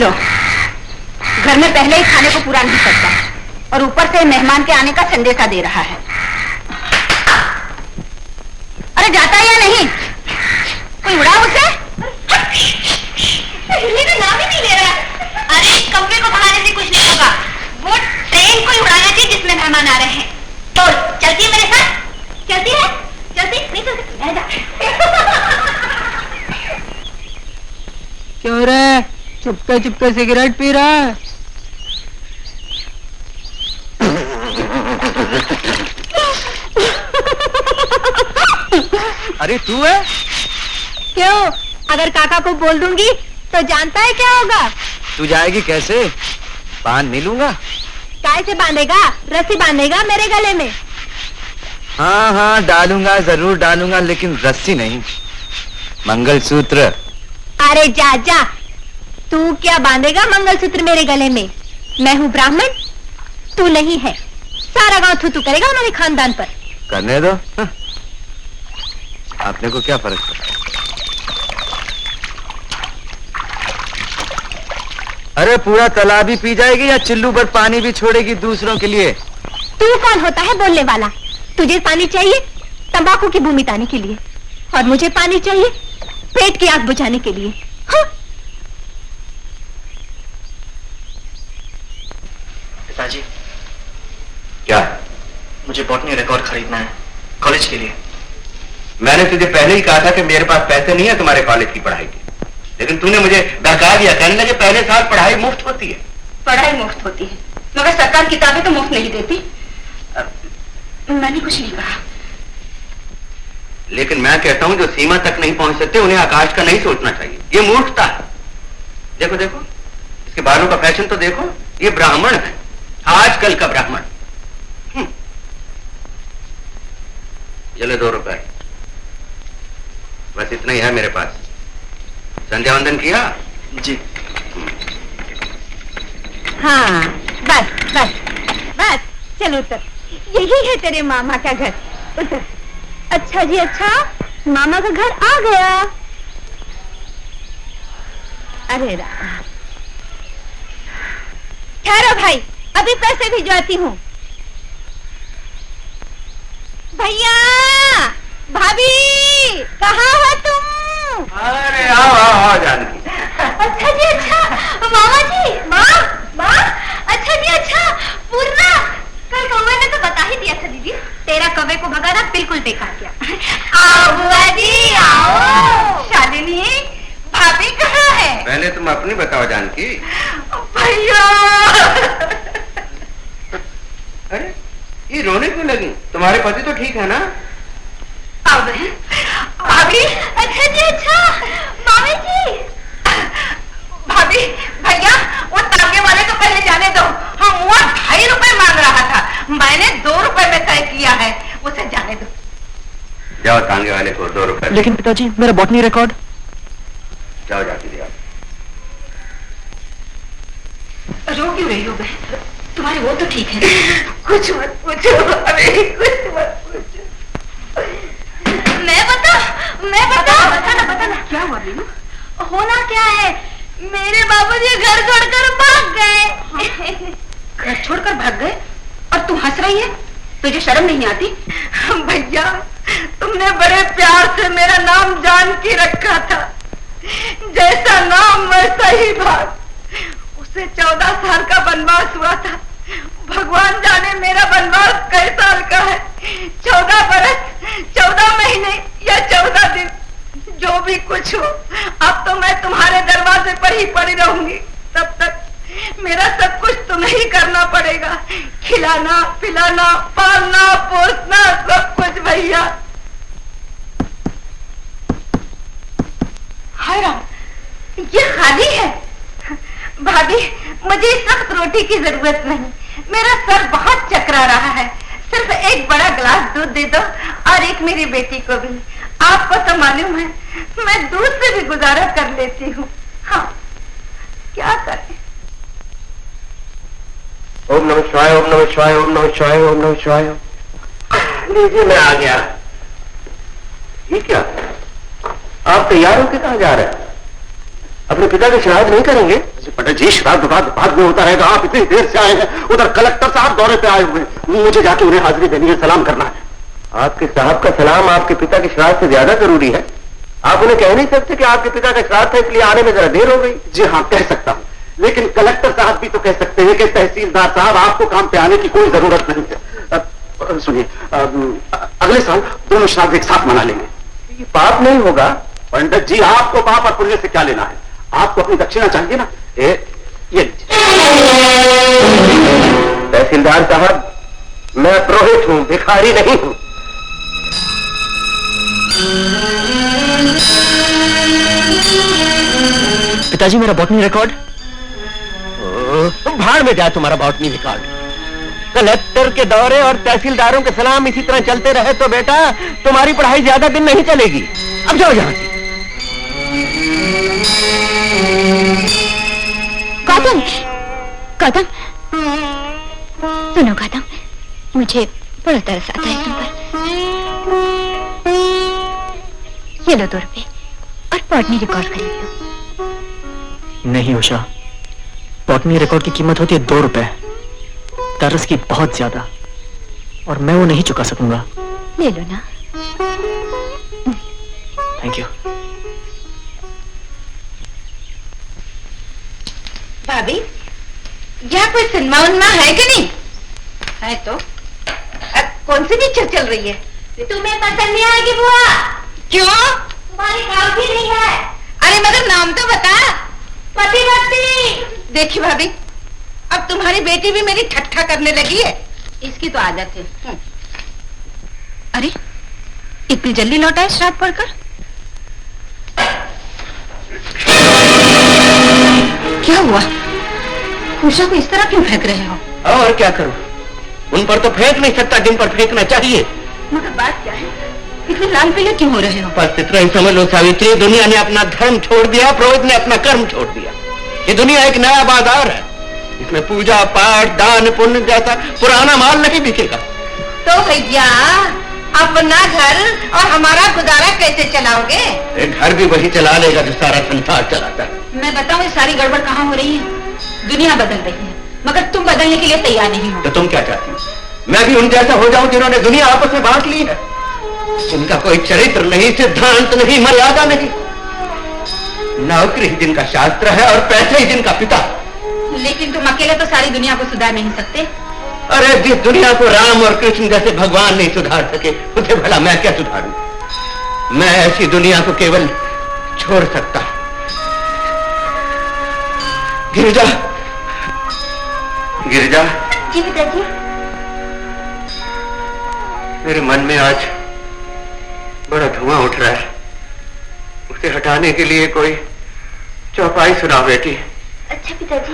लो, घर में पहले ही खाने को पूरा नहीं करता और ऊपर से मेहमान के आने का संदेशा दे रहा है। अरे जाता या नहीं? कोई उड़ा उसे? हिलने का नाम ही नहीं ले रहा। अरे कौवे को भगाने से कुछ नहीं होगा, वो ट्रेन को ही उड़ाना चाहिए जिसमें मेहमान आ रहे हैं। तो चलती है मेरे साथ? चलती है? चलती नहीं चलती? क्यों रे चुपके चुपके सिगरेट पी रहा है? अरे तू है? क्यों? अगर काका को बोल दूंगी तो जानता है क्या होगा? तू जाएगी कैसे? बांध नहीं लूंगा। काय से बांधेगा? रस्सी बांधेगा मेरे गले में। हाँ हाँ डालूंगा, जरूर डालूंगा, लेकिन रस्सी नहीं, मंगलसूत्र। अरे जा जा, तू क्या बांधेगा मंगलसूत्र मेरे गले में? मैं हूँ ब्राह्मण, तू नहीं है। सारा गांव थू करेगा हमारे खानदान पर। करने दो, आपने को क्या फर्क पड़ा? अरे पूरा तालाब ही पी जाएगी या चिल्लू भर पानी भी छोड़ेगी दूसरों के लिए? तू कौन होता है बोलने वाला? तुझे पानी चाहिए तंबाकू की भूमि ताने के लिए, और मुझे पानी चाहिए पेट की आग बुझाने के लिए। हाँ? पिताजी, क्या? मुझे बॉटनी रिकॉर्ड खरीदना है कॉलेज के लिए। मैंने तुझे पहले ही कहा था कि मेरे पास पैसे नहीं है तुम्हारे कॉलेज की पढ़ाई के, लेकिन तूने मुझे बहका दिया, कहने लगे पहले साल पढ़ाई मुफ्त होती है। पढ़ाई मुफ्त होती है मगर सरकार किताबें तो मुफ्त नहीं देती। मैंने कुछ नहीं कहा। लेकिन मैं कहता हूं जो सीमा तक नहीं पहुंच सकते उन्हें आकाश का नहीं सोचना चाहिए, ये मूर्खता है। देखो देखो इसके बालों का फैशन तो देखो, ये ब्राह्मण है, आजकल का ब्राह्मण। चलो 2 रुपए, बस इतना ही है मेरे पास। संध्या वंदन किया? जी। हाँ बस बस बस, चलो उतर, यही है तेरे मामा का घर, उतर। अच्छा जी अच्छा, मामा का घर आ गया। अरे राम, ठहरो भाई, अभी पैसे भिजवाती हूँ। भैया, भाभी, कहाँ हो तुम? अरे आओ आओ आओ जानकी। अच्छा जी अच्छा, मामा जी, माँ माँ, अच्छा जी अच्छा। पूर्णा, कल कौवे ने तो बता ही दिया था दीदी, तेरा कौवे को भगाना बिल्कुल बेकार किया। आओ बुआ जी आओ। शालिनी, भाभी कहाँ है? पहले तुम अपनी बताओ जानकी। भैया। अरे ये रोने क्यों लगी? तुम्हारे पति तो ठीक है ना? आओ बहन, भाभी। अच्छा जी अच्छा, मामी जी। भाभी, भैया वो तांगे वाले तो पहले जाने दो, हम वो 2.5 रुपए मांग रहा था, मैंने 2 रुपए में तय किया है, उसे जाने दो। जाओ तांगे वाले को 2 रुपए। लेकिन पिताजी मेरा बॉटनी रिकॉर्ड। जाओ जाके दिया। रो क्यों रही हो बहन? तुम्हारी वो तो ठीक है। कुछ मत पूछो, अरे कुछ मत पूछो। मैं बताना क्या हुआ मीनू? होना क्या है, मेरे बाबूजी घर छोड़कर भाग गए। घर छोड़कर भाग गए और तू हंस रही है? तुझे शर्म नहीं आती? भैया, तुमने बड़े प्यार से मेरा नाम जानकी रखा था, जैसा नाम वैसा ही भाग। उसे 14 साल का वनवास हुआ था, भगवान जाने मेरा वनवास कई साल का है। 14 बरस, 14 महीने या 14 दिन, जो भी कुछ हो, अब तो मैं तुम्हारे दरवाजे पर ही पड़ी रहूंगी। तब तक मेरा सब कुछ तुम्हें ही करना पड़ेगा, खिलाना पिलाना पालना पोसना सब कुछ। भैया हाय राम, ये खाली है। भाभी, मुझे इस वक्त रोटी की जरूरत नहीं, मेरा सर बहुत चकरा रहा है। सिर्फ एक बड़ा गिलास दूध दे दो, और एक मेरी बेटी को भी। आपको तो मालूम है मैं दूध से भी गुजारा कर लेती हूँ। हाँ, क्या करें? ओम नमः शिवाय, ओम नमः शिवाय, ओम नमः शिवाय, ओम नमः शिवाय। लीजिए मैं आ गया। ये क्या, आप तैयार होकर कहाँ जा रहे हैं? अपने पिता की श्राद्ध नहीं करेंगे? पंडित जी श्राद्ध बाद में होता रहेगा, आप इतनी देर से आए हैं, उधर कलेक्टर साहब दौरे पे आए हुए हैं, मुझे जाके उन्हें हाजिरी देनी है, सलाम करना है। आपके साहब का सलाम आपके पिता के श्राद्ध से ज्यादा जरूरी है। आप उन्हें कह नहीं सकते कि आपके पिता का श्राद्ध है इसलिए आने में जरा देर हो गई? जी हाँ, कह सकता हूँ, लेकिन कलेक्टर साहब भी तो कह सकते हैं कि तहसीलदार साहब आपको काम पे आने की कोई जरूरत नहीं है। सुनिए, अगले साल दोनों श्राद्ध एक साथ मना लेंगे। ये पाप नहीं होगा? पंडित जी, आपको पाप और पुण्य से क्या लेना है? आपको अपनी दक्षिणा चाहिए ना, ये लीजिए। तहसीलदार साहब, मैं पुरोहित हूँ, भिखारी नहीं हूँ। पिताजी मेरा बॉटनी रिकॉर्ड। भाड़ में जाए तुम्हारा बॉटनी रिकॉर्ड। कलेक्टर के दौरे और तहसीलदारों के सलाम इसी तरह चलते रहे तो बेटा तुम्हारी पढ़ाई ज्यादा दिन नहीं चलेगी। अब जाओ यहां से। गौतम, गौतम, सुनो गौतम, मुझे बड़ा तरस आता है तुम पर। ये लो 2 रुपए और बॉटनी रिकॉर्ड खरीद लो। नहीं उषा, बॉटनी रिकॉर्ड की कीमत होती है 2 रुपए, तरस की बहुत ज्यादा, और मैं वो नहीं चुका सकूंगा। ले लो ना। Thank you. भाभी, यहाँ कोई सिनेमा उन्मा है कि नहीं? है तो। अब कौन सी पिक्चर चल रही है? तुम्हें पसंद नहीं आएगी बुआ। क्यों? तुम्हारी गाँव की नहीं है। अरे मगर नाम तो बता। पति भक्ति। देखी भाभी, अब तुम्हारी बेटी भी मेरी ठट्ठा करने लगी है। इसकी तो आदत है। अरे इतनी जल्दी लौटा है श्राद्ध पढ़कर? क्या हुआ? उषा को इस तरह क्यों फेंक रहे हो? और क्या करूं? उन पर तो फेंक नहीं सकता जिन पर फेंकना चाहिए। मगर बात क्या है? इतने लाल पीले क्यों हो रहे हो? बस इतना ही समझ लो सावित्री, दुनिया ने अपना धर्म छोड़ दिया, पुरोहित ने अपना कर्म छोड़ दिया। ये दुनिया एक नया बाजार है, इसमें पूजा पाठ दान पुण्य जैसा पुराना माल नहीं बिकेगा। तो भैया अपना घर और हमारा गुजारा कैसे चलाओगे? एक घर भी वही चला लेगा जो सारा संसार चलाता है। मैं बताऊं ये सारी गड़बड़ कहाँ हो रही है? दुनिया बदल रही है, मगर तुम बदलने के लिए तैयार नहीं हो। तो तुम क्या चाहती हो? मैं भी उन जैसा हो जाऊं जिन्होंने दुनिया आपस में बांट ली है, जिनका कोई चरित्र नहीं, सिद्धांत नहीं, मर्यादा नहीं, नौकरी ही जिनका शास्त्र है और पैसे ही जिनका पिता। लेकिन तुम अकेले तो सारी दुनिया को सुधार नहीं सकते। अरे जिस दुनिया को राम और कृष्ण जैसे भगवान नहीं सुधार सके, उसे भला मैं क्या सुधारूं? मैं ऐसी दुनिया को केवल छोड़ सकता। गिरिजा, गिरिजा। जी पिताजी। मेरे मन में आज बड़ा धुआं उठ रहा है, उसे हटाने के लिए कोई चौपाई सुनाओ बेटी। अच्छा पिताजी।